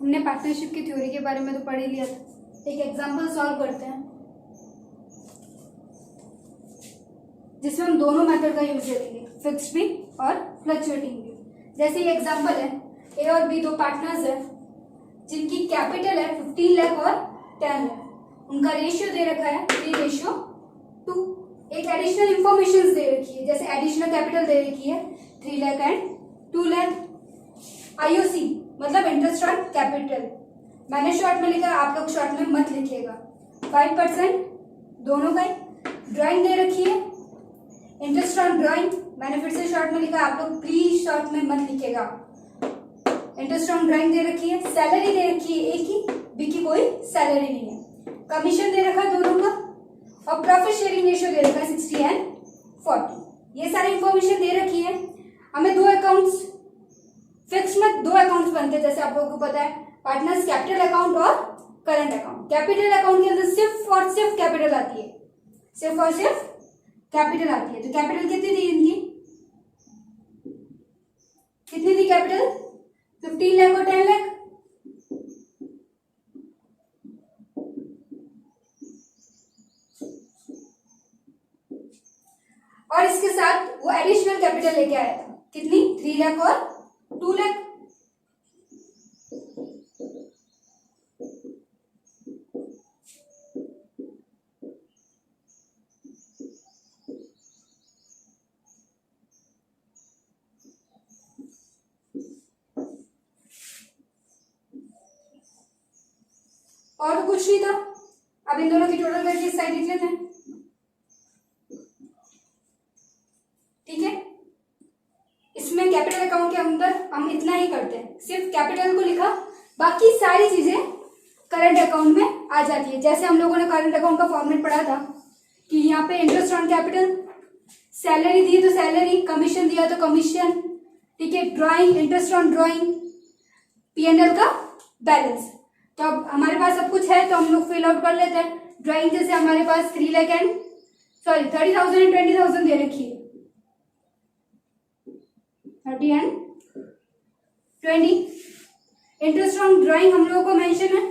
हमने पार्टनरशिप की थ्योरी के बारे में तो पढ़ ही लिया था। एक एग्जांपल सॉल्व करते हैं जिसमें हम दोनों मेथड का यूज करेंगे, फिक्स्ड भी और फ्लक्चुएटिंग भी। जैसे ये एग्जांपल है, ए और बी दो पार्टनर्स है जिनकी कैपिटल है 15 लाख और 10 लाख। उनका रेशियो दे रखा है 3:2। एक एडिशनल इंफॉर्मेशन दे रखी है, जैसे एडिशनल कैपिटल दे रखी है 3 लाख एंड 2 लाख। IOC मतलब इंटरेस्ट ऑन कैपिटल, मैंने शॉर्ट में लिखा, आप लोग शॉर्ट में मत लिखिएगा। 5% दोनों का। ड्राइंग दे रखी है, इंटरेस्ट ऑन ड्राइंग, मैंने फिर से शॉर्ट में लिखा, आप लोग प्लीज शॉर्ट में मत लिखिएगा। इंटरेस्ट ऑन ड्राइंग दे रखी है, सैलरी दे रखी है ए की, बी की कोई सैलरी नहीं है, कमीशन दे रखा है दोनों का, और प्रॉफिट शेयरिंग रेशियो दे रखा है 60 एंड 40। ये सारी इंफॉर्मेशन दे रखी है। हमें दो अकाउंट्स, फिक्स में दो अकाउंट्स बनते हैं जैसे आप लोगों को पता है, पार्टनर्स कैपिटल अकाउंट और करंट अकाउंट। कैपिटल अकाउंट के अंदर सिर्फ और सिर्फ कैपिटल आती है, सिर्फ और सिर्फ कैपिटल आती है। तो कैपिटल कितनी थी इनकी, कितनी थी कैपिटल, 15 लाख और 10 लाख। और इसके साथ वो एडिशनल कैपिटल लेके आया था, कितनी, 3 लाख और 2 लाख। और तो कुछ नहीं था। अब इन दोनों की टोटल करके इस साइड लिख लेते हैं, ठीक है। इसमें कैपिटल अकाउंट के अंदर हम इतना ही करते हैं, सिर्फ कैपिटल को लिखा, बाकी सारी चीजें करंट अकाउंट में आ जाती है। जैसे हम लोगों ने करंट अकाउंट का फॉर्मेट पढ़ा था कि यहाँ पे इंटरेस्ट ऑन कैपिटल, सैलरी दी तो सैलरी, कमीशन दिया तो कमीशन, ठीक है। Drawing, interest on drawing, P&L का बैलेंस। तो अब हमारे पास सब कुछ है तो हम लोग फिल आउट कर लेते हैं। ड्राइंग जैसे हमारे पास 30,000 एंड 20,000 दे रखी है, 30 एंड 20। इंटरेस्ट ऑन ड्राइंग हम लोगों को मेंशन है,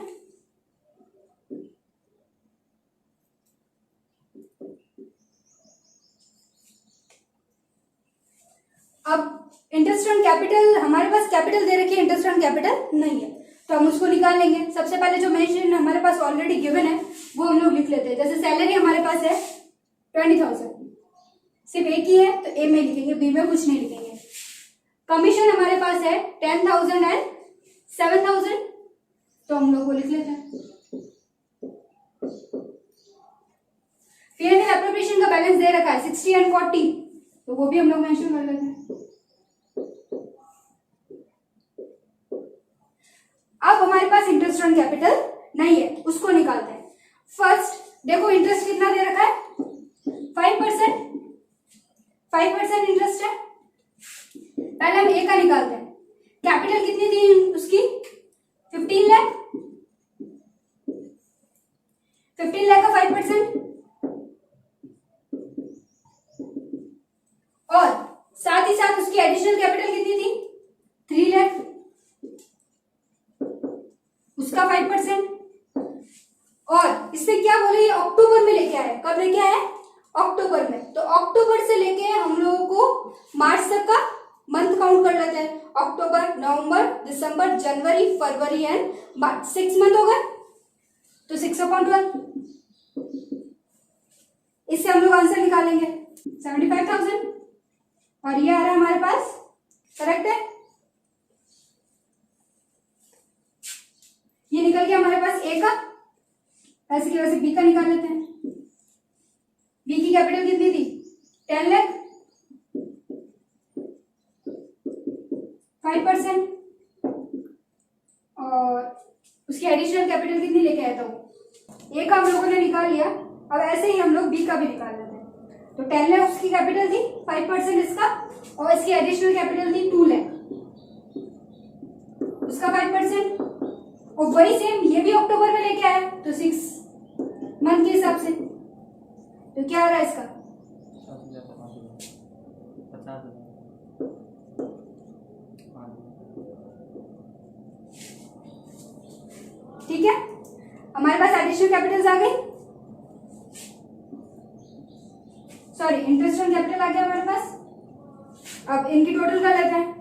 अब इंटरेस्ट ऑन कैपिटल, हमारे पास कैपिटल दे रखी है, इंटरेस्ट ऑन कैपिटल नहीं है तो हम उसको निकाल लेंगे। सबसे पहले जो मेंशन हमारे पास ऑलरेडी गिवन है वो हम लोग लिख लेते हैं। जैसे सैलरी हमारे पास है 20,000, सिर्फ एक ही है तो ए में लिखेंगे, बी में कुछ नहीं लिखेंगे। कमीशन हमारे पास है 10,000 एंड 7,000 तो हम लोग वो लिख लेते हैं। P&L एप्रोप्रिएशन का बैलेंस दे रखा है 60 एंड 40 तो वो भी हम लोग मेंशन कर लेते हैं। अब हमारे पास इंटरेस्ट ऑन कैपिटल नहीं है, उसको निकालते हैं। फर्स्ट देखो इंटरेस्ट कितना दे रखा है, 5% इंटरेस्ट है। पहले हम ए का निकालते हैं। कैपिटल कितनी थी उसकी, 15 लाख, 15 लाख का 5%, और साथ ही साथ उसकी एडिशनल कैपिटल कितनी थी, 3 लाख, उसका 5%। और इससे क्या बोले, ये अक्टूबर में लेके आए, कब लेके आए, अक्टूबर में। तो अक्टूबर से लेके हम लोगों को मार्च तक का मंथ काउंट कर लेते हैं। अक्टूबर, नवंबर, दिसंबर, जनवरी, फरवरी एंड मार्च, 6 मंथ हो गए तो 6/12। इससे हम लोग आंसर निकालेंगे 75,000 और ये आ रहा है हमारे पास, करेक्ट है। ये निकल गया हमारे पास ए का, ऐसे की वजह से बी का निकाल लेते हैं। बी की कैपिटल कितनी थी, 10 लाख, 5%, और उसकी एडिशनल कैपिटल कितनी लेके आया था वो, ए का हम लोगों ने निकाल लिया। अब ऐसे ही हम लोग बी का भी निकाल लेते हैं। तो 10 लाख उसकी कैपिटल थी, 5% इसका, और इसकी एडिशनल कैपिटल थी 2 लाख, उसका 5%। और वही सेम ये भी अक्टूबर में लेके आया तो 6 मंथ के हिसाब से, तो क्या आ रहा है इसका, 50,000। ठीक है, हमारे पास एडिशनल कैपिटल्स आ गई, सॉरी इंटरेस्ट ऑन कैपिटल आ गया हमारे पास। अब इनकी टोटल कर लेते हैं।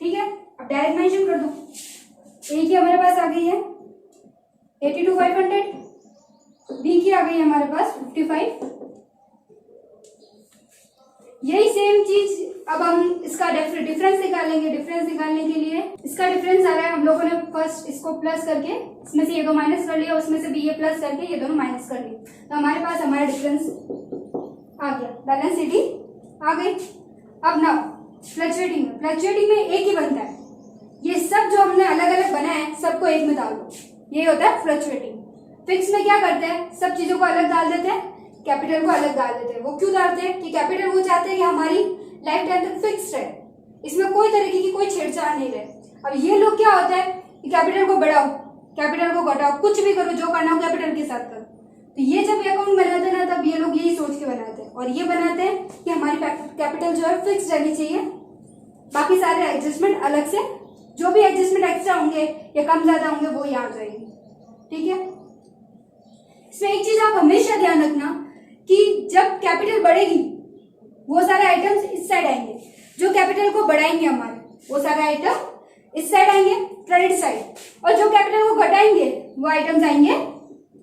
ठीक है, अब डायरेक्ट मेंशन कर दो। ए की हमारे पास आ गई है 82,500, बी की आ गई है हमारे पास 55। यही सेम चीज अब हम इसका डिफरेंस निकालेंगे। डिफरेंस निकालने के लिए इसका डिफरेंस आ रहा है, हम लोगों ने फर्स्ट इसको प्लस करके इसमें से ये दो माइनस कर लिया, उसमें से भी ये प्लस करके ये दोनों माइनस कर लिए, तो हमारे पास हमारा डिफरेंस आ गया, बैलेंस शीट आ गई। अब ना फ्लक्चुएटिंग में एक ही बनता है, ये सब जो हमने अलग अलग बनाया है सबको एक में डाल दो, ये होता है फ्लक्चुएटिंग। फिक्स में क्या करते हैं, सब चीजों को अलग डाल देते हैं, कैपिटल को अलग डाल देते हैं। वो क्यों डालते हैं कि कैपिटल वो चाहते हैं कि हमारी लाइफ टाइम तक फिक्स रहे, इसमें कोई तरीके की कोई छेड़छाड़ नहीं रहे। अब ये लोग क्या होता है कि कैपिटल को बढ़ाओ, कैपिटल को घटाओ, कुछ भी करो, जो करना हो कैपिटल के साथ करो। तो ये जब अकाउंट बनाते हैं ना, तब ये लोग यही सोच के बनाते हैं, और ये बनाते हैं कि हमारी कैपिटल जो है फिक्स रहनी चाहिए, बाकी सारे एडजस्टमेंट अलग से, जो भी एडजस्टमेंट एक्स्ट्रा होंगे या कम ज्यादा होंगे वो यहाँ आ जाएगी। ठीक है, इसमें एक चीज आप हमेशा ध्यान रखना कि जब कैपिटल बढ़ेगी वो सारे आइटम्स इस साइड आएंगे, जो कैपिटल को बढ़ाएंगे हमारे वो सारे आइटम इस साइड आएंगे, क्रेडिट साइड, और जो कैपिटल को घटाएंगे वो आइटम्स आएंगे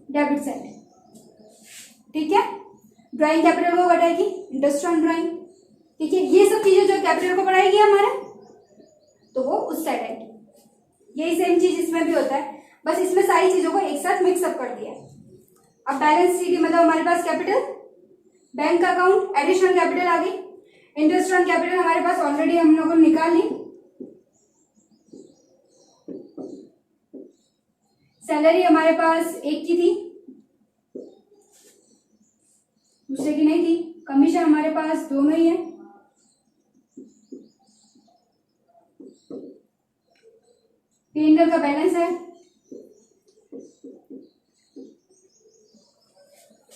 डेबिट साइड। ठीक है, ड्राइंग कैपिटल को घटाएगी, इंटरेस्ट ऑन ड्राइंग। ठीक है, ये सब चीजें जो कैपिटल को बढ़ाएगी हमारे, तो वो उस साइड आएगी। यही सेम चीज इसमें भी होता है, बस इसमें सारी चीजों को एक साथ मिक्सअप कर दिया है। अब बैलेंस शीट मतलब हमारे पास capital, bank account, additional capital आ गई, इंटरेस्ट ऑन कैपिटल हमारे पास ऑलरेडी हम लोगों ने निकाल ली, सैलरी हमारे पास एक की थी, दूसरे की नहीं थी, कमीशन हमारे पास दोनों ही है, P&L का बैलेंस है।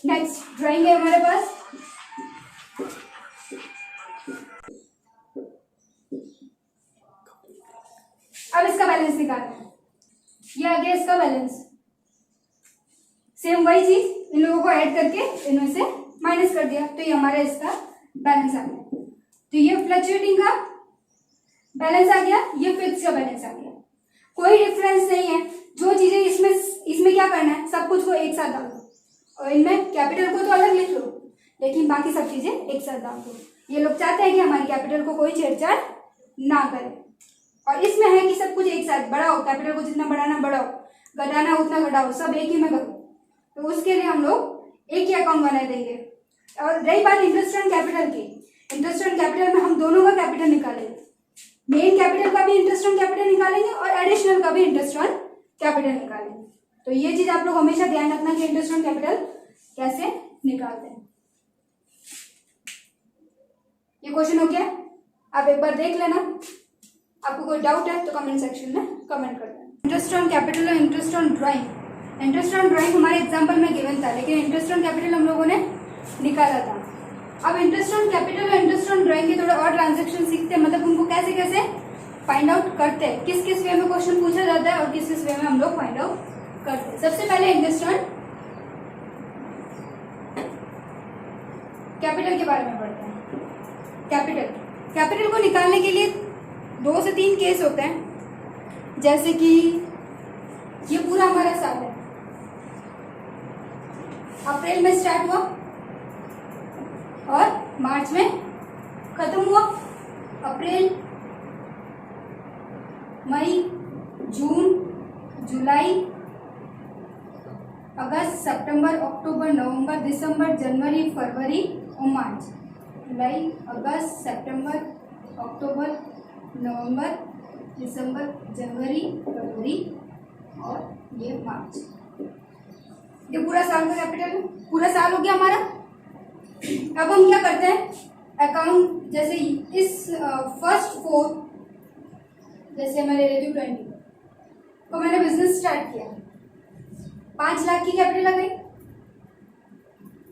नेक्स्ट ड्राइंग है हमारे पास, अब इसका बैलेंस निकालना है। ये आ गया इसका बैलेंस, सेम वही चीज इन लोगों को ऐड करके इनमें से माइनस कर दिया, तो ये हमारा इसका बैलेंस आ गया। तो ये फ्लक्चुएटिंग का बैलेंस आ गया, ये फिक्स का बैलेंस आ गया। कोई डिफरेंस नहीं है, जो चीजें इसमें क्या करना है, सब कुछ को एक साथ डाल दो, और इनमें कैपिटल को तो अलग लिख लो, लेकिन बाकी सब चीजें एक साथ डाल दो। ये लोग चाहते हैं कि हमारी कैपिटल को कोई छेड़छाड़ ना करे, और इसमें है कि सब कुछ एक साथ बढ़ाओ, कैपिटल को जितना बढ़ाना बढ़ाओ, घटाना उतना घटाओ, सब एक ही में करो। तो उसके लिए हम लोग एक ही अकाउंट बना देंगे। और रही बात इंटरेस्ट ऑन कैपिटल की, इंटरेस्ट ऑन कैपिटल में हम दोनों का कैपिटल निकालेंगे, मेन कैपिटल का भी इंटरेस्ट ऑन कैपिटल निकालेंगे और एडिशनल का भी इंटरेस्ट ऑन कैपिटल निकालेंगे। तो ये चीज आप लोग हमेशा ध्यान रखना कि इंटरेस्ट ऑन कैपिटल कैसे निकालते हैं। ये क्वेश्चन हो गया, आप एक बार देख लेना, आपको कोई डाउट है तो कमेंट सेक्शन में कमेंट कर देना। इंटरेस्ट ऑन कैपिटल और interest on drawing, interest on drawing हमारे एग्जाम्पल में गिवन था, लेकिन इंटरेस्ट ऑन कैपिटल हम लोगों ने निकाला था। अब इंटरेस्ट ऑन कैपिटल और इंटरेस्ट ऑन ड्राइंग के थोड़े और ट्रांजेक्शन सीखते हैं, मतलब उनको कैसे कैसे फाइंड आउट करते हैं, किस किस वे में क्वेश्चन पूछा जाता है और किस किस वे में हम लोग फाइंड आउट करते हैं। सबसे पहले इंटरेस्ट ऑन कैपिटल के बारे में पढ़ते हैं। कैपिटल को निकालने के लिए 2 से 3 केस होते हैं, जैसे कि ये पूरा हमारा साल है, अप्रैल में स्टार्ट हुआ और मार्च में खत्म हुआ। अप्रैल, मई, जून, जुलाई, अगस्त, सितंबर, अक्टूबर, नवंबर, दिसंबर, जनवरी, फरवरी और मार्च। जुलाई, अगस्त, सितंबर, अक्टूबर, नवंबर, दिसंबर, जनवरी, फरवरी और ये मार्च। ये पूरा साल का कैपिटल है, पूरा साल हो गया हमारा। अब हम क्या करते हैं, अकाउंट जैसे इस फर्स्ट 4, जैसे मैं ले लेती हूँ 20 तो मैंने बिजनेस स्टार्ट किया, 5 लाख की कैपिटल लगाई।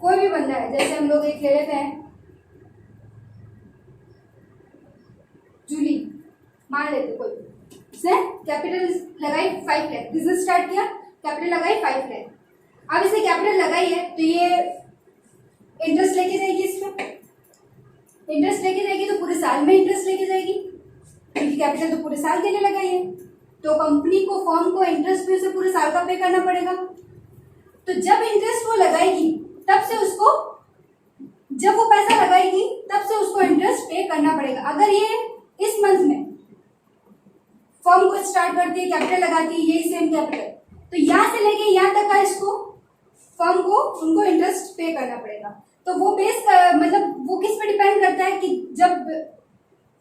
कोई भी बंदा है, जैसे हम लोग एक ले लेते हैं जूली, मान लेते कोई, उसने कैपिटल लगाई 5 लाख, बिजनेस स्टार्ट किया, कैपिटल लगाई 5 लाख। अब इसने कैपिटल लगाई है तो ये इंटरेस्ट लेके जाएगी, इसमें इंटरेस्ट लेके जाएगी तो पूरे साल में इंटरेस्ट लेके जाएगी, क्योंकि कैपिटल तो पूरे साल के लिए लगाई है। तो कंपनी को, फर्म को इंटरेस्ट भी उसे पूरे साल का पे करना पड़ेगा। तो जब इंटरेस्ट वो लगाएगी तब से उसको, जब वो पैसा लगाएगी तब से उसको इंटरेस्ट पे करना पड़ेगा। अगर ये इस मंथ में फर्म को स्टार्ट करती है, कैपिटल लगाती है, यही सेम कैपिटल, तो यहाँ से लेके यहाँ तक का इसको, फर्म को, उनको इंटरेस्ट पे करना पड़ेगा। तो वो बेस मतलब वो किस पे डिपेंड करता है कि जब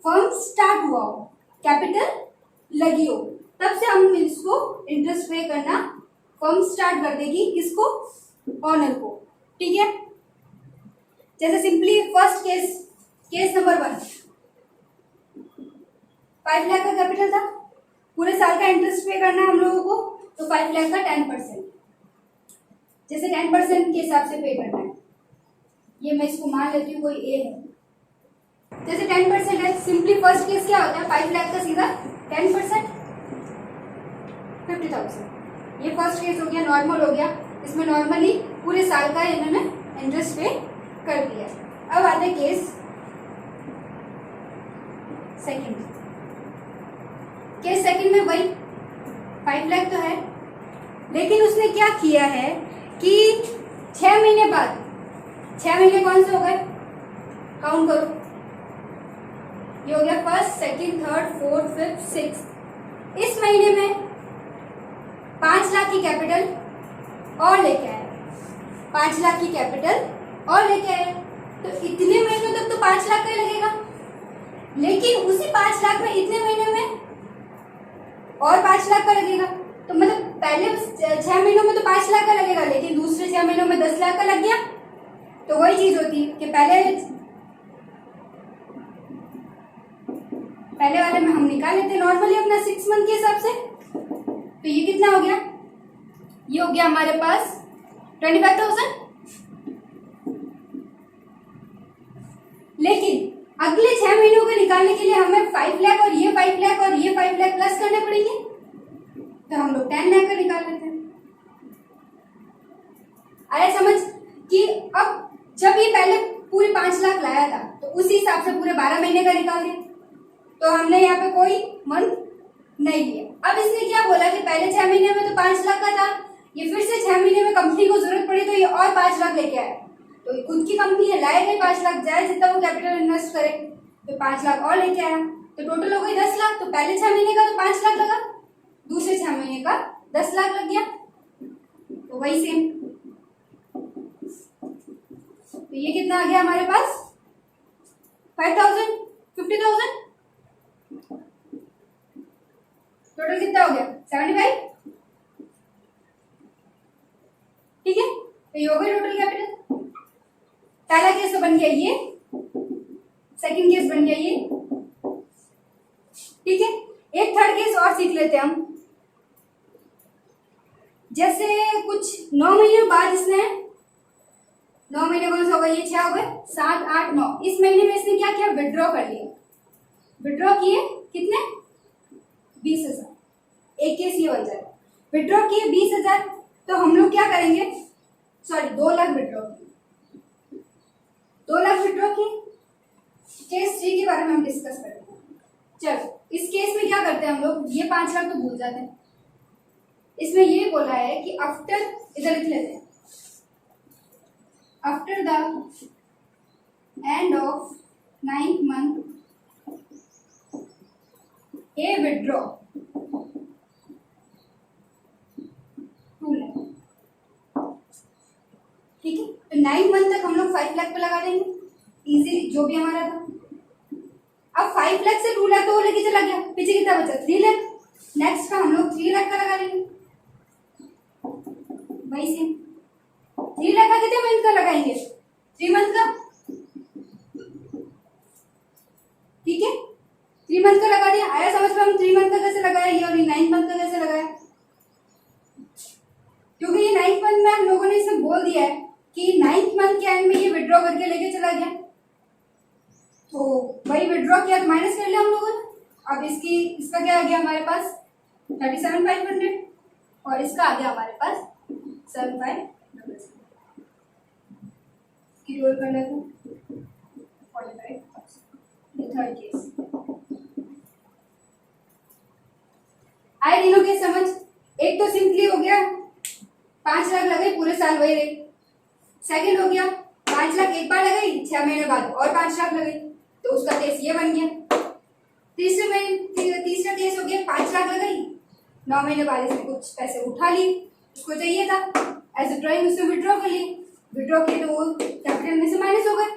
फर्म स्टार्ट हुआ हो, कैपिटल लगी हो, तब से हम इसको इंटरेस्ट पे करना फर्म स्टार्ट कर देगी, किसको, ऑनर को। ठीक है, जैसे simply first case number 1, 5 lakh का कैपिटल था, पूरे साल का इंटरेस्ट पे करना है हम लोगों को, तो 5 लाख का 10%, जैसे 10% के हिसाब से पे करना है। ये मैं इसको मान लेती हूँ कोई ए है, जैसे 10% है। सिंपली फर्स्ट केस क्या होता है, 5 लाख का सीधा 10% 50,000। ये फर्स्ट केस हो गया, नॉर्मल हो गया। इसमें नॉर्मली पूरे साल का इन्होंने इंटरेस्ट पे कर दिया। अब आते हैं केस सेकंड। केस सेकंड में वही 5 लाख तो है, लेकिन उसने क्या किया है कि 6 महीने बाद, 6 महीने कौन से हो गए, काउंट करो, ये हो गया first, second, third, fourth, fifth, sixth. इस महीने में 5 लाख की कैपिटल और लेके आए, 5 लाख की कैपिटल और लेके आए, तो इतने महीनों तक तो 5 लाख का ही लगेगा। लेकिन उसी 5 लाख में इतने महीने में और 5 लाख का लगेगा। तो मतलब पहले 6 महीनों में तो 5 लाख का लगेगा, लेकिन दूसरे 6 महीनों में 10 लाख का लग गया। तो वही चीज होती है कि पहले वाले में हम निकाल लेते हैं नॉर्मली अपना 6 मंथ के हिसाब से। तो ये कितना हो गया, ये हो गया हमारे पास 25,000। लेकिन अगले 6 महीनों को निकालने के लिए हमें 5 लाख और ये 5 लाख और ये 5 लाख प्लस करने पड़ेंगे, तो हम लोग 10 लाख का निकाल लेते हैं। आया समझ कि अब जब ये पहले पूरे 5 लाख लाया था तो उसी हिसाब से पूरे 12 महीने का निकाल दिया, तो हमने यहाँ पे कोई मंथ नहीं लिया। अब इसने क्या बोला कि पहले 6 महीने में तो 5 लाख का था, ये फिर से 6 महीने में कंपनी को जरूरत पड़ी तो ये और 5 लाख लेके आया। तो खुद की कंपनी है, लाएगा 5 लाख, जाए जितना वो कैपिटल इन्वेस्ट करे, तो 5 लाख और लेके आया, तो टोटल हो गई 10 लाख। तो पहले 6 महीने का तो 5 लाख लगा, दूसरे 6 महीने का 10 लाख लग गया, तो वही सेम। तो ये कितना आ गया हमारे पास, 5,000, 50,000, टोटल कितना हो गया 75। ठीक है, तो ये हो गया टोटल कैपिटल। पहला केस तो बन गया ये, सेकंड केस बन गया ये। ठीक है, एक थर्ड केस और सीख लेते हैं हम। जैसे कुछ 9 महीने बाद इसने, 9 महीने कौन सा होगा, ये 6 हो गए, 7, 8, 9। इस महीने में इसने क्या किया, विड्रॉ कर लिया। विड्रॉ किए कितने, 20,000। एक केस ये बन जाए, विड्रॉ किए 20,000, तो हम लोग क्या करेंगे, सॉरी 2 लाख विड्रॉ किए, 2 लाख विड्रॉ किए। केस 3 के बारे में हम डिस्कस करेंगे। चलो, इस केस में क्या करते हैं हम लोग, ये 5 लाख तो भूल जाते हैं। इसमें ये बोला है कि आफ्टर, इधर लिख लेते हैं, after the end of 9th month A withdraw 2 lakh. ठीक है, तो 9 मंथ तक हम लोग 5 लाख पे लगा देंगे, इजी जो भी हमारा था। अब 5 लाख से 2 लाख तो वो लेके चला गया, पीछे कितना बचा, 3 लाख। नेक्स्ट का हम लोग 3 लाख का लगा देंगे, वही सेम। 3 लाख का कितने मंथ का लगाएंगे, 3 मंथ का। ठीक है, 3 मंथ का लगा दिया। आया समझ में हम 3 मंथ का कैसे लगाया ये, और ये 9 मंथ का कैसे लगाया, क्योंकि ये दिया है कि 9th मंथ के एंड में ये विड्रॉ करके लेके चला गया, तो वही विड्रॉ किया तो माइनस कर लिया हम लोगों ने। अब इसका क्या आ गया हमारे पास 37,500 और इसका आ गया हमारे पास 7,500 की रोल कर लेते हैं 45,000। थर्ड केस आए तीनों केस समझ। एक तो सिंपली हो गया 5 लाख लगाई पूरे साल वही रही। सेकंड हो गया 5 लाख एक बार लगाई 6 महीने बाद और 5 लाख लगाई तो उसका केस ये बन गया। तीसरा केस हो गया 5 लाख लगाई 9 महीने बाद इसने कुछ पैसे उठा लिए, उसको चाहिए था एज ए ड्राइंग, उसने विड्रॉ कर लिए। विड्रॉ किए तो वो कैपिटल में से माइनस हो गए,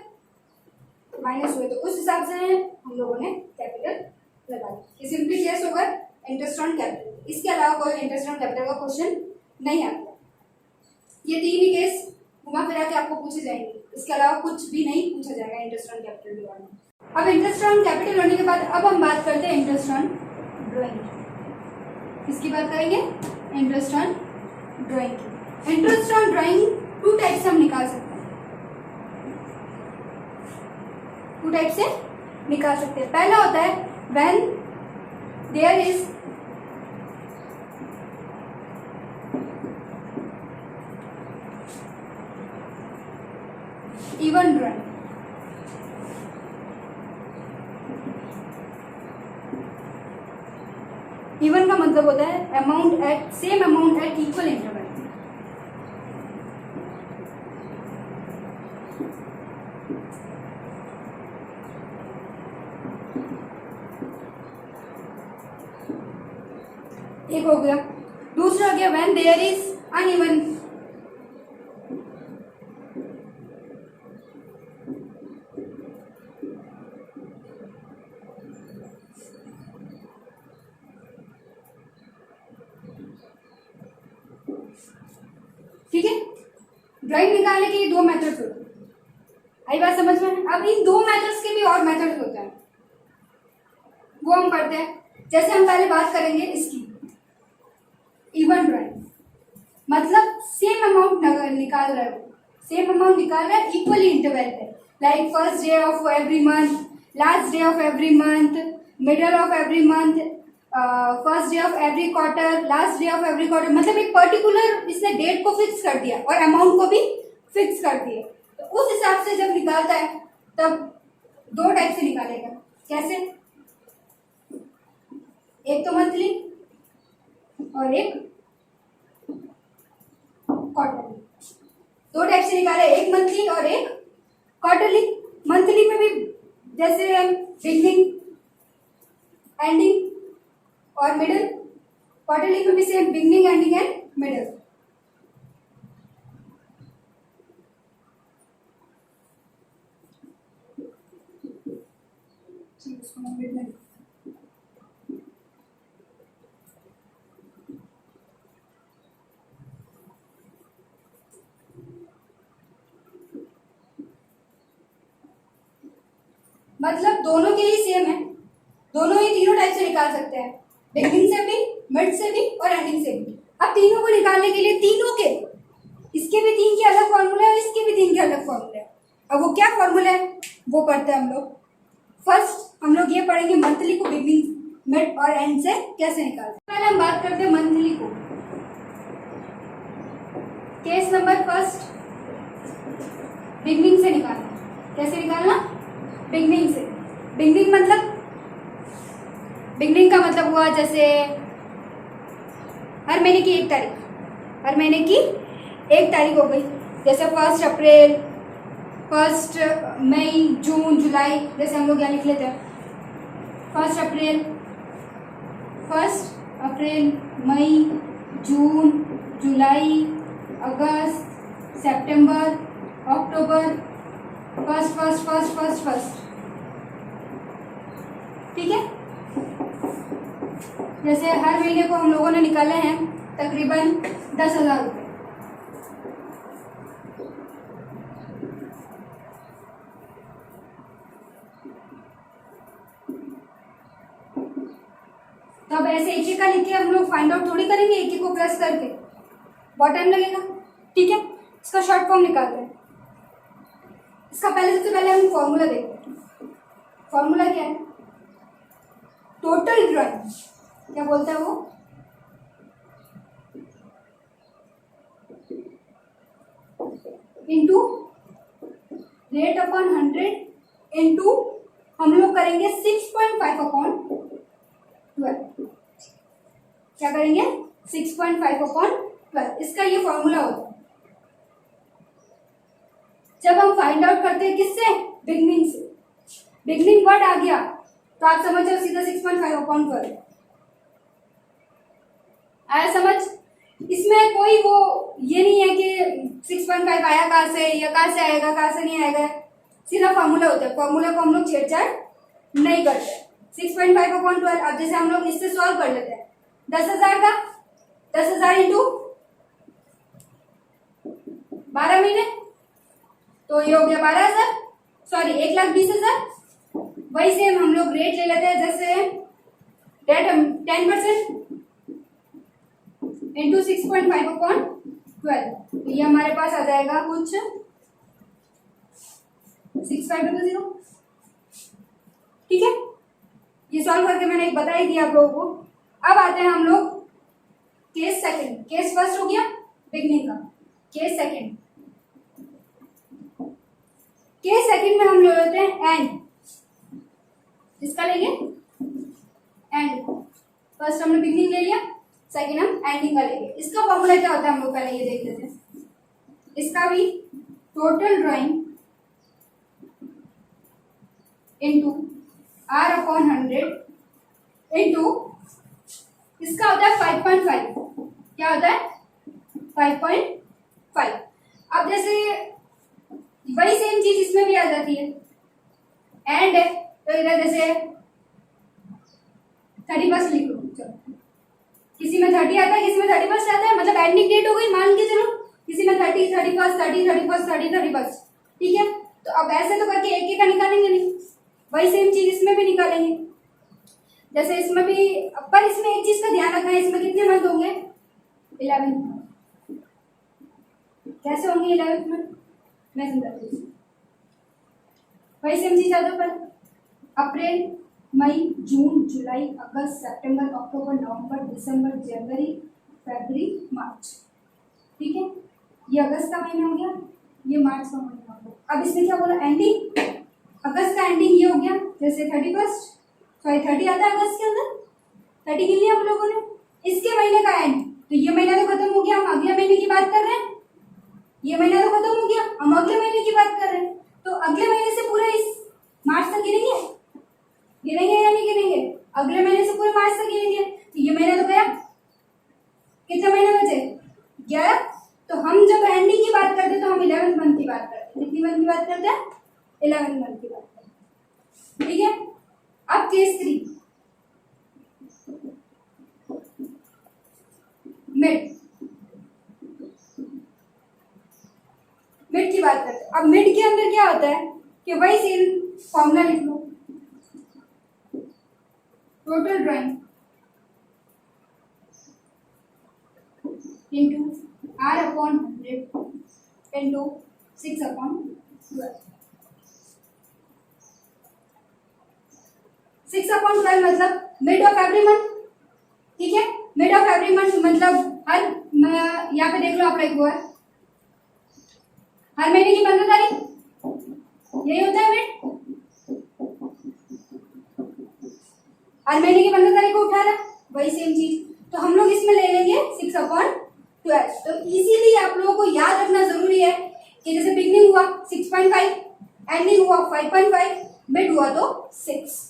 माइनस हुए तो उस हिसाब से हम लोगों ने कैपिटल लगा दिया। ये सिंपली केस होगा इंटरेस्ट ऑन कैपिटल। इसके अलावा कोई इंटरेस्ट ऑन कैपिटल का क्वेश्चन नहीं आता। ये तीन ही केस घुमा फिरा के आपको पूछे जाएंगे, इसके अलावा कुछ भी नहीं पूछा जाएगा इंटरेस्ट ऑन कैपिटल के बारे में। अब इंटरेस्ट ऑन कैपिटल होने के बाद अब हम बात करते हैं इंटरेस्ट ऑन ड्राइंग। किसकी बात करेंगे? इंटरेस्ट ऑन ड्राइंग की। इंटरेस्ट ऑन ड्राइंग 2 टाइप से हम निकाल सकते हैं, 2 टाइप से निकाल सकते हैं। पहला होता है when there is even drawing. Even का मतलब होता है amount at same amount at equal interval. एक हो गया। दूसरा हो गया व्हेन देयर इज अनइवन। ठीक है, ड्राइंग निकालने के ये 2 मेथड्स होते हैं। आई बात समझ में? अब इन 2 मेथड्स के भी और मेथड्स होते हैं, वो हम करते हैं। जैसे हम पहले बात करेंगे इसकी इवन ड्राइंग, मतलब सेम अमाउंट निकाल रहे हो, सेम अमाउंट निकाल रहे हैं इक्वली इंटरवल पे, like first day of every month, last day of every month, middle of every month, first day of every quarter, last day of every quarter. मतलब एक particular इसने डेट को fix कर दिया और अमाउंट को भी फिक्स कर दिया। तो उस हिसाब से जब निकालता है तब 2 टाइप से निकालेगा। कैसे? एक तो मंथली और एक क्वार्टरली। 2 टाइप से निकाले, एक मंथली और एक क्वार्टरली। मंथली में भी जैसे बिगनिंग, एंडिंग और मिडल, क्वार्टरली में भी same beginning, ending and middle. मतलब दोनों के लिए सेम है, दोनों ही तीनों टाइप से निकाल सकते हैं, बिगनिंग से भी, मिड से भी और एंडिंग से भी। अब तीनों को निकालने के लिए तीनों के, इसके भी 3 के अलग फॉर्मूला है, इसके भी 3 के अलग फॉर्मूला है। अब वो क्या फॉर्मूला है वो पढ़ते हैं हम लोग। फर्स्ट हम लोग ये पढ़ेंगे मंथली को बिगनिंग, मिड और एंड से कैसे निकालते हैं। पहले हम बात करते हैं मंथली को। केस नंबर फर्स्ट, बिगनिंग से निकालना। कैसे निकालना? बिगनिंग से। बिगनिंग मतलब, बिगनिंग का मतलब हुआ जैसे हर महीने की 1 तारीख, हर महीने की 1 तारीख हो गई। जैसे 1 अप्रैल, 1 मई, जून, जुलाई, जैसे हम लोग यहाँ लिख लेते हैं 1 अप्रैल, 1 अप्रैल, मई, जून, जुलाई, अगस्त, सितंबर, अक्टूबर, फर्स्ट। ठीक है, जैसे हर महीने को हम लोगों ने निकाले हैं तकरीबन 10,000 रुपये। तो अब ऐसे एक एक का लिख के हम लोग फाइंड आउट थोड़ी करेंगे, एक एक को प्लस करके, बहुत टाइम लगेगा। ठीक है, इसका शॉर्ट फॉर्म निकालते हैं। इसका सबसे पहले हम फॉर्मूला देखते हैं। फॉर्मूला क्या है? टोटल ड्राइंग क्या बोलता है वो? इंटू रेट अपॉन 100 इंटू हम लोग करेंगे 6.5 अपॉन 12। क्या करेंगे? 6.5 अपॉन 12। इसका ये फॉर्मूला होता है। जब हम फाइंड आउट करते हैं किससे? बिगनिंग से। बिगनिंग वर्ड आ गया तो आप समझ जाओ सीधा 6.5 अपॉन 12 आया समझ। इसमें कोई वो ये नहीं है कि 6.5 आया कहाँ से या कहाँ से आएगा कहाँ से नहीं आएगा, सीधा फॉर्मूला होता है। फॉर्मूला को हम लोग छेड़छाड़ नहीं करते। 6.5 अपॉन 12। अब जैसे हम लोग इससे सॉल्व कर लेते हैं 10,000 का, 10,000 इंटू 12 महीने तो ये हो गया 12,000, सॉरी 1,20,000। वही सेम हम लोग रेट ले लेते हैं, जैसे रेट 10% इंटू 6.5 अपॉन 12 तो ये हमारे पास आ जाएगा कुछ 6500। ठीक है, ये सॉल्व करके मैंने एक बता ही दिया आप लोगों को। अब आते हैं हम लोग केस सेकंड। केस फर्स्ट हो गया बिगनिंग का, केस सेकंड। केस सेकंड में हम ले लेते हैं एंड। इसका लेंगे एंड। फर्स्ट हमने बिगनिंग ले लिया, सेकंड हम एंडिंग का लेंगे। इसका फॉर्मूला क्या होता है हम लोग पहले ये देख लेते हैं। इसका भी total drawing into R upon 100 into इसका होता है 5.5। क्या होता है? 5.5। अब जैसे वही सेम चीज इसमें भी आ जाती है, एंड है तो इधर जैसे 31 लिख लो। चलो, किसी में 30 आता है, किसी में 31 आता है, मतलब एंडिंग डेट हो गई मान के चलो। किसी में 30, 31, 30, 31, 30, 31। ठीक है, तो अब ऐसे तो करके एक एक का निकालेंगे नहीं, वही सेम चीज इसमें भी निकालेंगे। जैसे इसमें भी, पर इसमें एक चीज का ध्यान रखना है, इसमें कितने मंथ होंगे? 11। कैसे होंगे 11 मंथ? मैं समझाती हूँ। वही सेम चीज आ जाओ पर अप्रैल, मई, जून, जुलाई, अगस्त, सितंबर, अक्टूबर, नवंबर, दिसंबर, जनवरी, फरवरी, मार्च। ठीक है, ये अगस्त का महीना हो गया, ये मार्च का महीना हो गया। अब इसमें क्या बोला? एंडिंग। अगस्त का एंडिंग ये हो गया, जैसे 31, सॉरी 30 आता है अगस्त के अंदर, 30 गिन लिया हम लोगों ने। इसके महीने का एंड, तो ये महीना तो खत्म हो गया, हम अगले महीने की बात कर रहे हैं। ये महीना तो खत्म हो गया, हम अगले महीने की बात कर रहे हैं। तो अगले महीने से पूरा इस मार्च तक गिनेंगे, गिनेंगे या नहीं गिनेंगे? अगले महीने से पूरे मार्च तक गिनेंगे। तो ये महीना तो गया, कितने महीने बचे? 11। तो हम जब एंडिंग की बात करते हैं तो हम 11th मंथ की बात करते हैं। कितनी मंथ की बात करते हैं? 11th मंथ की बात करते हैं। ठीक है, अब केस 3 मिड। मिड की बात करते हैं। अब मिड के अंदर क्या होता है कि वही सेम फॉर्मूला लिख लो, total drawing into R upon 100 into 6 upon 12। 6 upon 12 मतलब मिड ऑफ एवरी मंथ। ठीक है, मिड ऑफ एवरी मंथ मतलब हर, यहाँ पे देख लो आप एक वो है, हर महीने की 15 तारीख, यही होता है मिड। हर महीने की 15 तारीख को उठा रहा है, वही सेम चीज। तो हम लोग इसमें ले लेंगे 6 अपॉन 12। तो इजीली आप लोगों को याद रखना जरूरी है कि जैसे बिगनिंग हुआ 6.5, एंडिंग हुआ 5.5, मिड हुआ तो 6।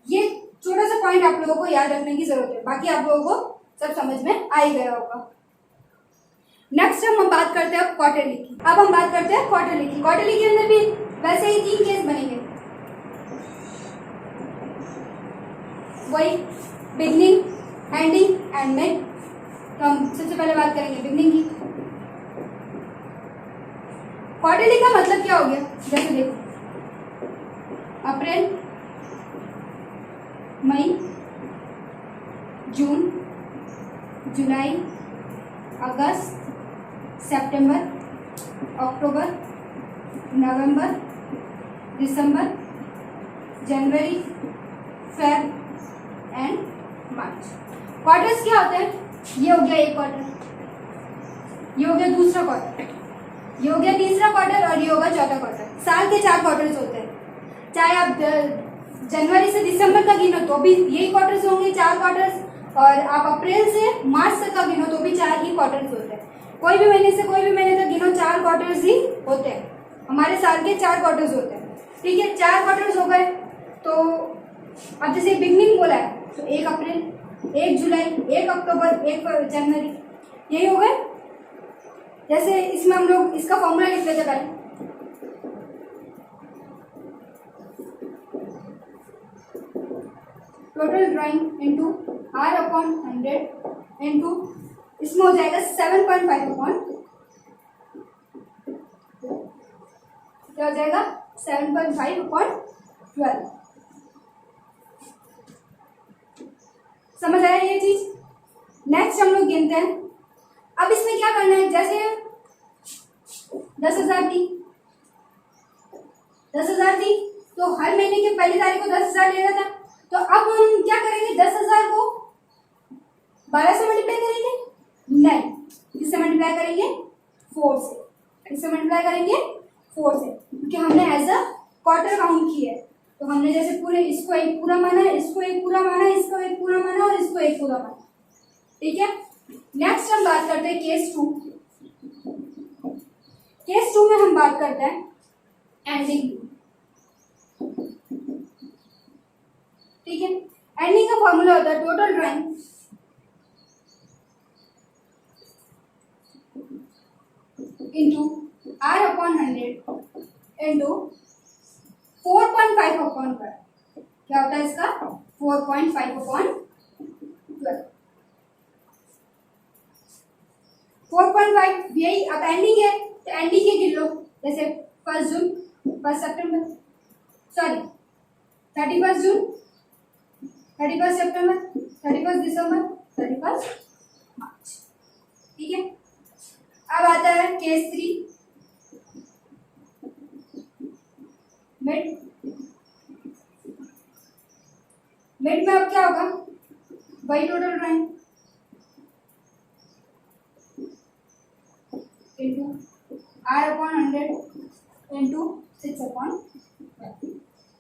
ये छोटा सा पॉइंट आप लोगों को याद रखने की जरूरत है, बाकी आप लोगों को सब समझ में आ ही गया होगा। नेक्स्ट हम बात करते हैं क्वार्टरली की। अब हम बात करते हैं क्वार्टरली की। क्वार्टरली के अंदर भी वैसे ही 3 केस बनेंगे, वही बिगनिंग, एंडिंग एंड मिड। तो हम सबसे पहले बात करेंगे बिगनिंग की। क्वार्टरली का मतलब क्या हो गया? जैसे देखो अप्रैल, मई, जून, जुलाई, अगस्त, सितंबर, अक्टूबर, नवंबर, दिसंबर, जनवरी, फेब एंड मार्च। क्वार्टर्स क्या होते हैं? ये हो गया एक क्वार्टर, ये हो गया दूसरा क्वार्टर, ये हो गया तीसरा क्वार्टर और ये होगा चौथा क्वार्टर। साल के 4 क्वार्टर्स होते हैं। चाहे आप जनवरी से दिसंबर तक गिनो तो भी यही क्वार्टर्स होंगे, 4 क्वार्टर्स, और आप अप्रैल से मार्च तक का गिनो तो भी 4 ही क्वार्टर्स होते हैं। कोई भी महीने से कोई भी महीने तक गिनो 4 क्वार्टर्स ही होते हैं। हमारे साल के 4 क्वार्टर्स होते हैं। ठीक है, 4 क्वार्टर्स हो गए। तो अब जैसे बिगनिंग बोला है तो 1 अप्रैल, 1 जुलाई, 1 अक्टूबर, 1 जनवरी, यही हो गए। जैसे इसमें हम लोग इसका फॉर्मूला लिख लेते पहले। Total drawing into R upon 100 into इसमें हो जाएगा 7.5 अपॉन, क्या हो जाएगा 7.5 अपॉन 12। समझ आया ये चीज? नेक्स्ट हम लोग गिनते हैं। अब इसमें क्या करना है, जैसे 10,000 थी, 10,000 थी तो हर महीने की पहली तारीख को 10,000 ले रहा था। तो अब हम क्या करेंगे, 10,000 को 12 से मल्टीप्लाई करेंगे? नहीं, इससे मल्टीप्लाई करेंगे 4 से। इससे मल्टीप्लाई करेंगे 4 से, क्योंकि हमने एज अ क्वार्टर काउंट किया है। तो हमने जैसे पूरे इसको एक पूरा माना, इसको एक पूरा माना, इसको एक पूरा माना और इसको एक पूरा माना। ठीक है, नेक्स्ट हम बात करते हैं केस 2। केस 2 में हम बात करते हैं एंडिंग। ठीक है, एंडिंग का फॉर्मूला होता है total drawing into R upon 100 into 4.5 upon 12। क्या होता है इसका? 4.5 अपॉन 12। 4.5 यही। अब एंडिंग है तो एंडिंग के गिन लो, जैसे 1 जून, 1 सितंबर, सॉरी 31 जून, 31 सितंबर, 31 दिसंबर, 31 मार्च। ठीक है, अब आता है केस 3 मिड। मिड में अब क्या होगा, वही total drawing into R upon 100 into 6 upon 12।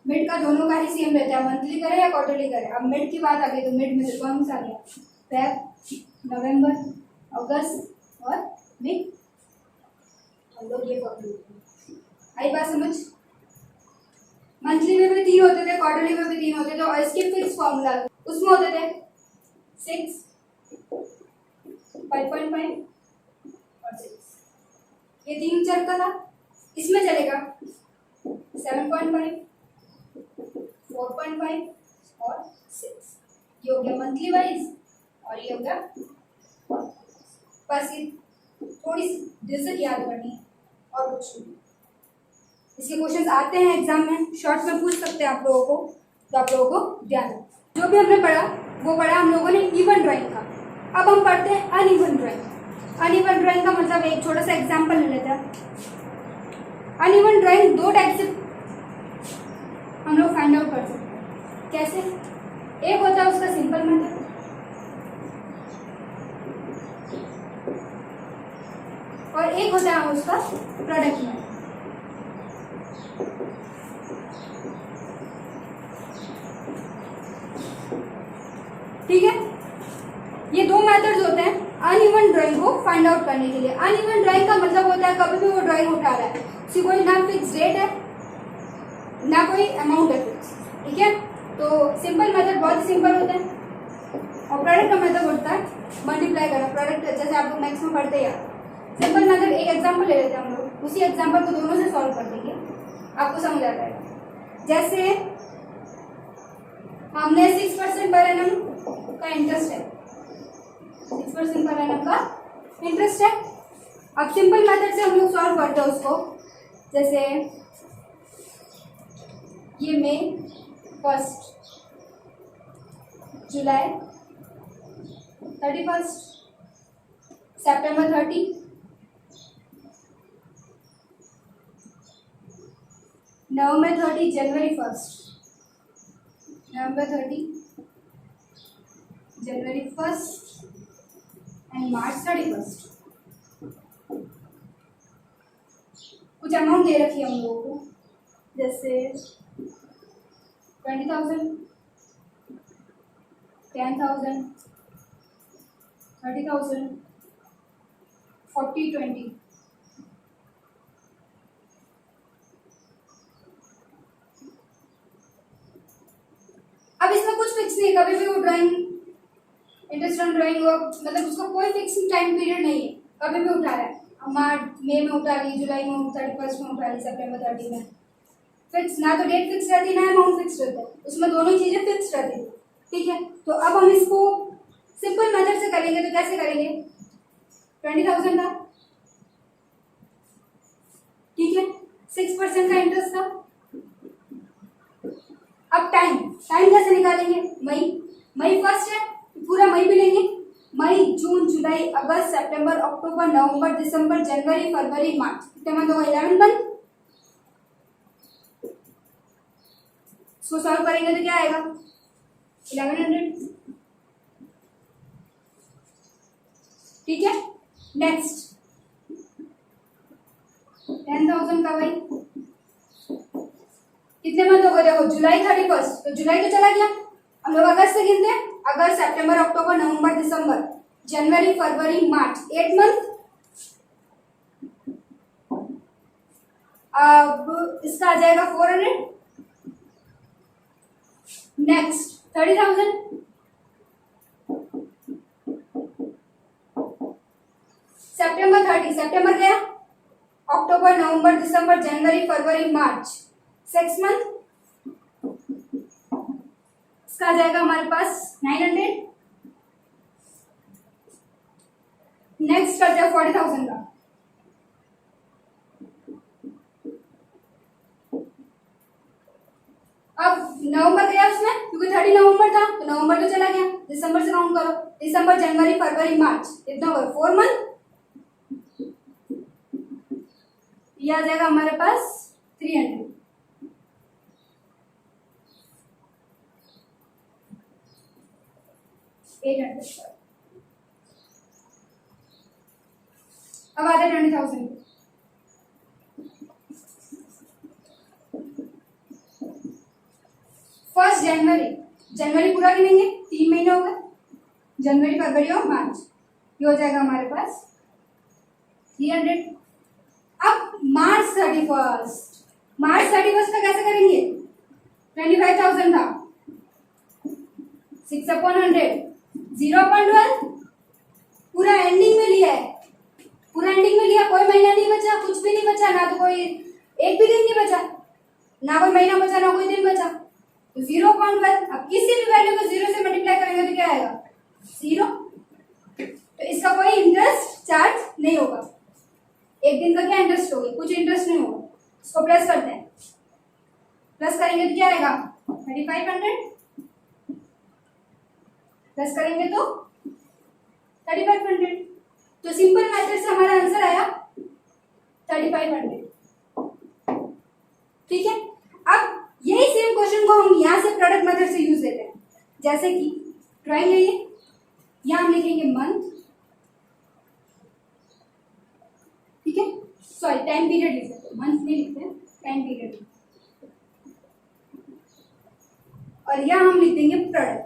Mid का दोनों का ही सेम रहता है, मंथली करें या क्वार्टरली करें। अब मिड की बात आ गई तो मिड में तो कौन सा आ गया, फेब, नवंबर, अगस्त और मई। हम लोग ये आई बात समझ? मंथली में भी 3 होते थे, क्वार्टरली में भी 3 होते थे, और इसके फिक्स फॉर्मूला उसमें होते थे 6, 5.5 और 6। ये 3 चलता था। इसमें चलेगा 7.5, 4.5 और 6। ये हो गया मंथली वाइज और ये हो गया। बस ये थोड़ी सी दिल से याद करनी है और कुछ नहीं। इसके क्वेश्चंस आते हैं एग्जाम में, शॉर्ट में पूछ सकते हैं आप लोगों को, तो आप लोगों को ध्यान रखना। जो भी हमने पढ़ा वो पढ़ा हम लोगों ने इवन ड्राइंग का। अब हम पढ़ते हैं अनइवन ड्राइंग। अनइवन ड्राइंग का मतलब एक छोटा सा एग्जाम्पल ले लेते हैं। अनइवन ड्राइंग 2 टाइप से हम लोग फाइंड आउट कर सकते हैं। कैसे? एक होता है उसका सिंपल मेथड, और एक होता है उसका प्रोडक्ट मेथड। ठीक है, ये 2 मेथड्स होते हैं अनइवन ड्राइंग को फाइंड आउट करने के लिए। अनइवन ड्राइंग का मतलब होता है कभी भी वो ड्राइंग उठा रहा है, उसकी कोई ना फिक्स डेट है ना कोई अमाउंट है फिक्स। ठीक है, तो सिंपल मेथड बहुत ही सिंपल होता है, और प्रोडक्ट का मेथड होता है मल्टीप्लाई करना। प्रोडक्ट जैसे आप लोग मैक्सिमम पढ़ते हैं। सिंपल मेथड एक एग्जाम्पल ले लेते हैं हम लोग, उसी एग्जाम्पल को दोनों से सॉल्व कर देंगे, आपको समझ आ जाएगा। जैसे हमने 6% पर एनम का इंटरेस्ट है, 6% पर एनम का इंटरेस्ट है। अब सिंपल मेथड से हम लोग सॉल्व करते हैं उसको। जैसे ये मई 1, जुलाई 31, सितंबर 30, नवंबर 30, जनवरी 1, नवंबर 30, जनवरी 1 एंड मार्च 31। कुछ अमाउंट दे रखी है हम लोगों को, जैसे 20,000, 10,000, 30,000, 40, 20। अब इसमें कुछ फिक्स नहीं, कभी भी वो drawing, interest on drawing work, मतलब उसका कोई फिक्स टाइम पीरियड नहीं है, कभी भी उठा रहा है। मार्च मई में उठा रही, जुलाई में 31 में उठा रही, सितंबर 30 में। फिक्स ना तो डेट फिक्स रहती ना अमाउंट फिक्स रहता है, उसमें दोनों चीजें फिक्स रहती है। ठीक है, तो अब हम इसको सिंपल मेथड से करेंगे, तो कैसे करेंगे? 20,000 था, ठीक है, 6% का इंटरेस्ट था। अब टाइम कैसे निकालेंगे? मई 1 है, पूरा मई भी लेंगे। मई, जून, जुलाई, अगस्त, सितंबर, अक्टूबर, नवंबर, दिसंबर, जनवरी, फरवरी, मार्च, कितने मंथ होगा? 11 मंथ। इसको सॉल्व करेंगे तो क्या आएगा? 1100। ठीक है, नेक्स्ट 10,000 का भाई कितने मंथ हो गए? देखो जुलाई 31, तो जुलाई तो चला गया, हम लोग अगस्त से गिनते हैं। अगस्त, सितंबर, अक्टूबर, नवंबर, दिसंबर, जनवरी, फरवरी, मार्च, 8 मंथ। अब इसका आ जाएगा 400। नेक्स्ट 30,000, सितंबर 30, सितंबर गया, अक्टूबर, नवंबर, दिसंबर, जनवरी, फरवरी, मार्च, 6 मंथ। इसका आ जाएगा हमारे पास 900। नेक्स्ट करते हैं 40,000 का। अब नवंबर गया उसमें, क्योंकि 30 नवंबर था, तो नवंबर तो चला गया, दिसंबर से काउंट करो, दिसंबर, जनवरी, फरवरी, मार्च, इतना होगा 4 मंथ। ये आ जाएगा हमारे पास 300। अब आते 20,000। फर्स्ट जनवरी पूरा गिनेंगे, 3 महीने हो गए, जनवरी, फरवरी और मार्च, ये हो जाएगा हमारे पास 300। अब मार्च 31 का कैसे करेंगे? 25,000 था, 6/100, 0/12, पूरा एंडिंग में लिया है, पूरा एंडिंग में लिया, कोई महीना नहीं बचा, कुछ भी नहीं बचा, ना तो कोई एक भी दिन नहीं बचा, ना कोई महीना बचा, ना कोई दिन बचा, तो 0/12। अब किसी भी वैल्यू को 0 से मल्टीप्लाई करेंगे तो क्या आएगा? 0। तो इसका कोई इंटरेस्ट चार्ज नहीं होगा, एक दिन का क्या इंटरेस्ट होगा? कुछ इंटरेस्ट नहीं होगा। इसको प्लस करते हैं, प्लस करेंगे तो क्या आएगा? 3500, प्लस करेंगे तो 3500। तो सिंपल मेथड से हमारा आंसर आया 3500। ठीक है, अब यही सेम क्वेश्चन को हम यहाँ से प्रोडक्ट मेथड से यूज देते हैं। जैसे कि ड्राइंग है ये, यहाँ हम लिखेंगे मंथ, ठीक है, सॉरी टाइम पीरियड लिख सकते हैं, मंथ नहीं लिखते हैं, टाइम पीरियड, और यहाँ हम लिख देंगे प्रोडक्ट।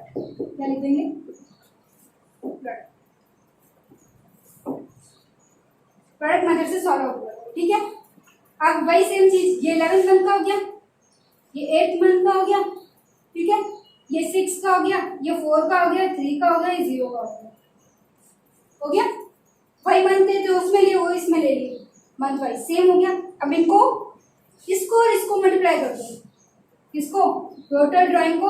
क्या लिख देंगे? प्रोडक्ट। प्रोडक्ट मेथड से सॉल्व आउट करो, ठीक है। अब वही सेम चीज, ये 11 मंथ का हो गया, ये 8 मंथ का हो गया, ठीक है, ये 6 का हो गया, ये 4 का हो गया, 3 का हो गया, ये 0 का हो गया। वही मंथ थे जो उसमें लिए वो इसमें ले लिए, मंथ वाइज सेम हो गया। अब इनको, इसको और इसको मल्टीप्लाई कर दो, इसको टोटल ड्राइंग को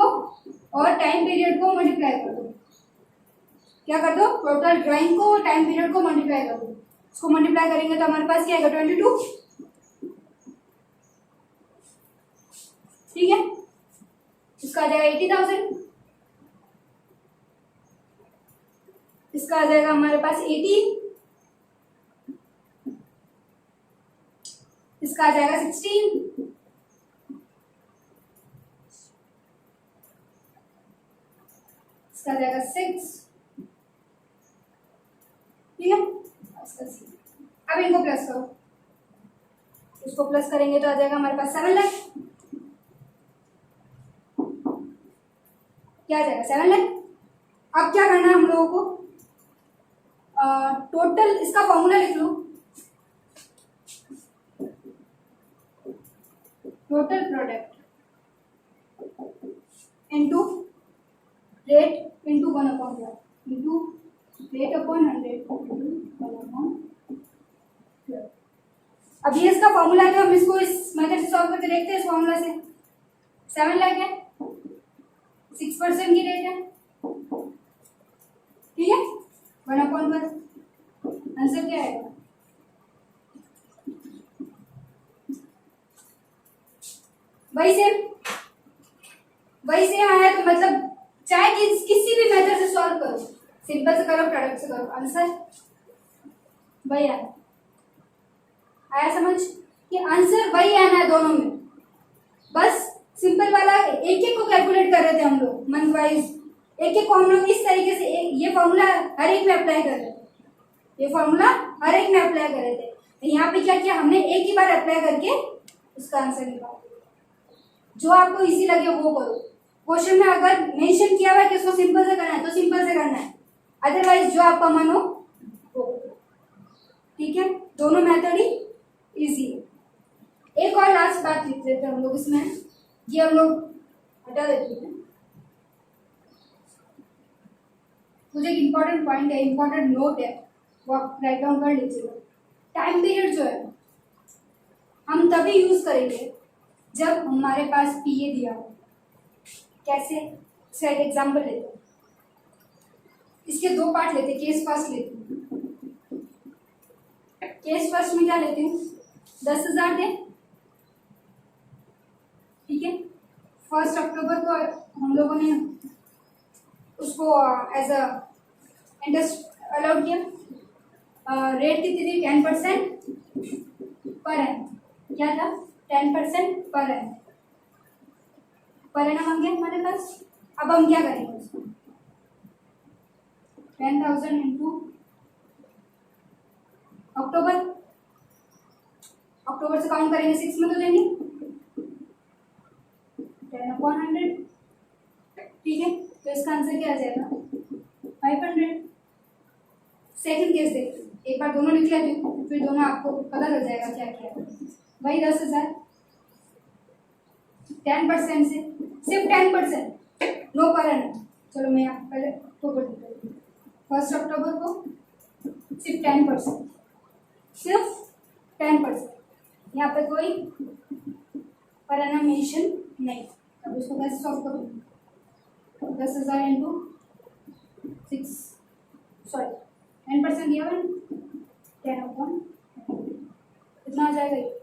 और टाइम पीरियड को मल्टीप्लाई कर दो। क्या कर दो? टोटल ड्राइंग को और टाइम पीरियड को मल्टीप्लाई कर दो। इसको मल्टीप्लाई करेंगे तो हमारे पास क्या आएगा? 22, ठीक है। इसका आ जाएगा 80,000, इसका आ जाएगा हमारे पास 80, इसका आ जाएगा 16, इसका जाएगा 6, ठीक है। अब इनको प्लस करो, इसको प्लस करेंगे तो आ जाएगा हमारे पास 7 लाख। क्या आ जाएगा 7 लाख। अब क्या करना है हम लोगों को, टोटल इसका फॉर्मूला लिख लो, total product into rate into 1/1 into rate upon 100 into 1/12। अब ये इसका फॉर्मूला है तो हम इसको इस मेथड से सॉल्व करके देखते हैं। इस फॉर्मूला से 7 लाख है, 6% की रेट है, ठीक है, 1/1। आंसर क्या आएगा, वही सेम आया। तो मतलब चाहे किसी भी मेथड से सॉल्व करो, सिंपल से करो, प्रोडक्ट से करो, आंसर वही आया समझ कि आंसर वही आना है दोनों में। बस सिंपल वाला एक एक को कैलकुलेट कर रहे थे हम लोग मंथ वाइज, एक एक को हम लोग इस तरीके से ये फॉर्मूला हर एक में अप्लाई कर रहे थे, ये फॉर्मूला हर एक में अप्लाई कर रहे थे। तो यहाँ पे क्या किया हमने, एक ही बार अप्लाई करके उसका आंसर निकाला। जो आपको इजी लगे वो करो। क्वेश्चन में अगर मेंशन किया हुआ है कि इसको सिंपल से करना है तो सिंपल से करना है, अदरवाइज जो आपका मन हो वो, ठीक है। दोनों मेथड ही इजी है। एक और लास्ट बात लिख लेते हैं हम लोग इसमें, ये हम लोग हटा देते हैं। मुझे एक इम्पोर्टेंट पॉइंट है, इम्पोर्टेंट नोट है, वो आप राइट डाउन कर लीजिएगा। टाइम पीरियड जो है हम तभी यूज करेंगे जब हमारे पास पीए दिया हो। कैसे, इसका एक एग्जाम्पल लेते हैं, इसके दो पार्ट लेते हैं। केस फर्स्ट लेते हैं, केस फर्स्ट में क्या लेते हैं, 10,000 दे, ठीक है। 1 अक्टूबर को हम लोगों ने उसको एज अ इंटरेस्ट अलाउड किया। रेट कितनी थी, 10% पर एन, क्या था 10% पर एन, पर एन हम गया हमारे पास। अब हम क्या करेंगे उसको, 10,000 इंटू अक्टूबर, अक्टूबर से काउंट करेंगे 6 में तो देंगे 10/100, ठीक है। तो इसका आंसर क्या आ जाएगा 500। सेकंड केस देखते हैं, एक बार दोनों लिख लेती हूँ फिर दोनों आपको पता लग जाएगा क्या क्या है। वही 10,000, 10% से, सिर्फ 10%, नो पर एन। चलो मैं आपको पहले अक्टूबर लिख देती हूँ। 1 अक्टूबर को सिर्फ 10%, सिर्फ 10%, यहाँ पे कोई पर एन मेंशन नहीं। अब इसको कैसे सॉल्व करूँ, 10,000 इंटू 6, सॉरी 10% दिया हुआ 10/1, कितना आ जाएगा ये,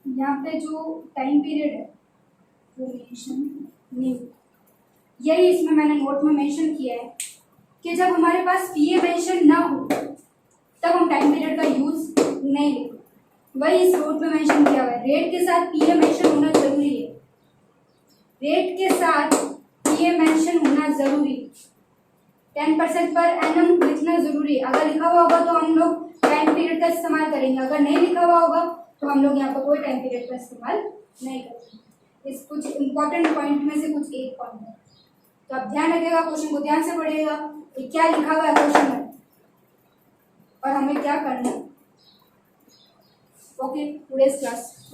यहाँ पे जो टाइम पीरियड है वो मेंशन नहीं, यही इसमें मैंने नोट में मेंशन किया है कि जब हमारे पास पीए मेंशन ना हो तब हम टाइम पीरियड का यूज नहीं लेंगे। वही इस नोट में मेंशन किया हुआ है, रेट के साथ पीए मेंशन होना जरूरी है, रेट के साथ पीए मेंशन होना जरूरी, 10% पर एनम लिखना जरूरी है। अगर लिखा हुआ होगा तो हम लोग टाइम पीरियड का इस्तेमाल करेंगे, अगर नहीं लिखा हुआ होगा तो हम लोग यहाँ पर कोई टाइम पीरियड का इस्तेमाल नहीं करेंगे। इस कुछ इंपॉर्टेंट पॉइंट में से कुछ एक पॉइंट है, तो आप ध्यान रखिएगा, क्वेश्चन को ध्यान से पढ़िएगा कि क्या लिखा हुआ है क्वेश्चन में और हमें क्या करना है। Okay, today's class